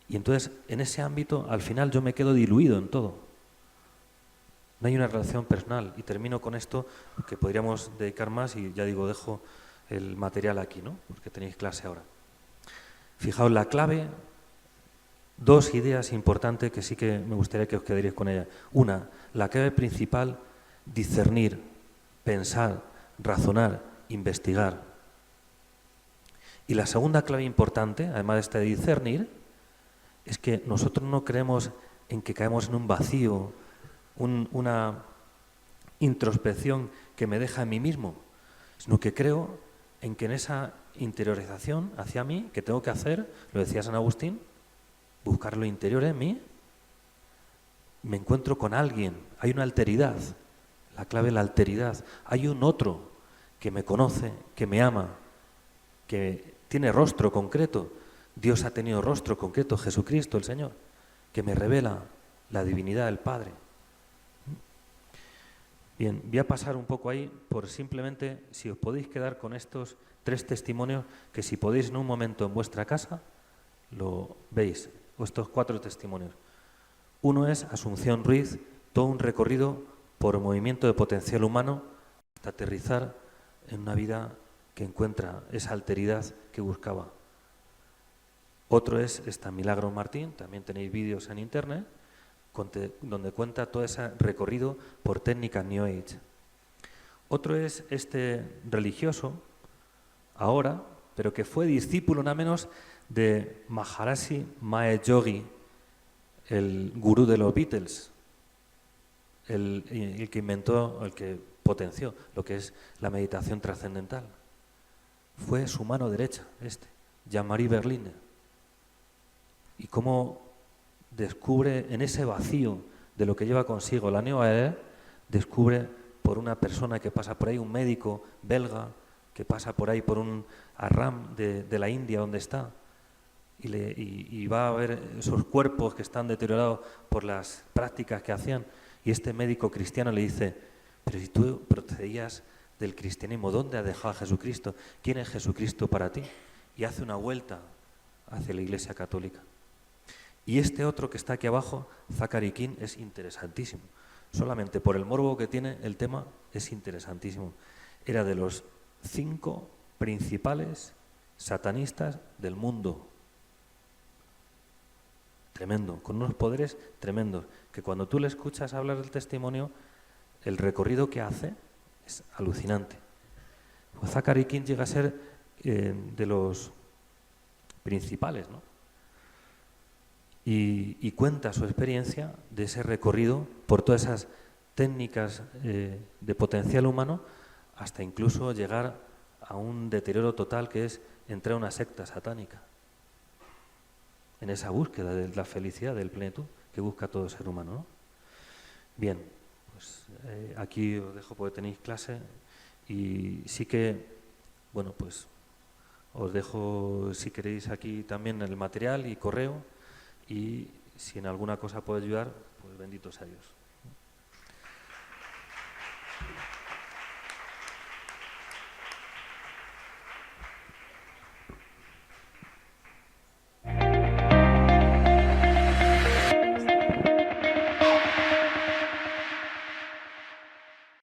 y entonces en ese ámbito al final yo me quedo diluido en todo. No hay una relación personal, y termino con esto, que podríamos dedicar más, y ya digo, dejo el material aquí, ¿no? Porque tenéis clase ahora. Fijaos la clave, dos ideas importantes que sí que me gustaría que os quedaríais con ellas. Una, la clave principal, discernir, pensar, razonar, investigar. Y la segunda clave importante, además de esta de discernir, es que nosotros no creemos en que caemos en un vacío, una introspección que me deja en mí mismo, sino que creo en que en esa interiorización hacia mí, que tengo que hacer, lo decía San Agustín, buscar lo interior en mí, me encuentro con alguien, hay una alteridad, la clave es la alteridad, hay un otro que me conoce, que me ama, que tiene rostro concreto, Dios ha tenido rostro concreto, Jesucristo el Señor, que me revela la divinidad del Padre. Bien, voy a pasar un poco ahí por simplemente, si os podéis quedar con estos 3 testimonios, que si podéis en un momento en vuestra casa, lo veis, o estos 4 testimonios. Uno es Asunción Ruiz, todo un recorrido por movimiento de potencial humano hasta aterrizar en una vida que encuentra esa alteridad que buscaba. Otro es Milagro Martín, también tenéis vídeos en internet, donde cuenta todo ese recorrido por técnicas New Age. Otro es este religioso, ahora, pero que fue discípulo nada menos de Maharishi Mahesh Yogi, el gurú de los Beatles, el que inventó, el que potenció lo que es la meditación trascendental. Fue su mano derecha, Jean-Marie Berliner. Y cómo descubre en ese vacío de lo que lleva consigo la New Age, descubre por una persona que pasa por ahí, un médico belga, que pasa por ahí por un Arram de la India donde está, y va a ver esos cuerpos que están deteriorados por las prácticas que hacían, y este médico cristiano le dice, pero si tú procedías del cristianismo, ¿dónde has dejado a Jesucristo? ¿Quién es Jesucristo para ti? Y hace una vuelta hacia la Iglesia Católica. Y este otro que está aquí abajo, Zachary King, es interesantísimo. Solamente por el morbo que tiene el tema es interesantísimo. Era de los 5 principales satanistas del mundo. Tremendo, con unos poderes tremendos, que cuando tú le escuchas hablar del testimonio, el recorrido que hace es alucinante. Pues Zachary King llega a ser de los principales, ¿no? Y cuenta su experiencia de ese recorrido por todas esas técnicas de potencial humano, hasta incluso llegar a un deterioro total que es entrar a una secta satánica, en esa búsqueda de la felicidad, del plenitud que busca todo ser humano, ¿no? Bien, pues aquí os dejo porque tenéis clase, y sí que, bueno, pues os dejo, si queréis, aquí también el material y correo, y si en alguna cosa puedo ayudar, pues bendito sea Dios.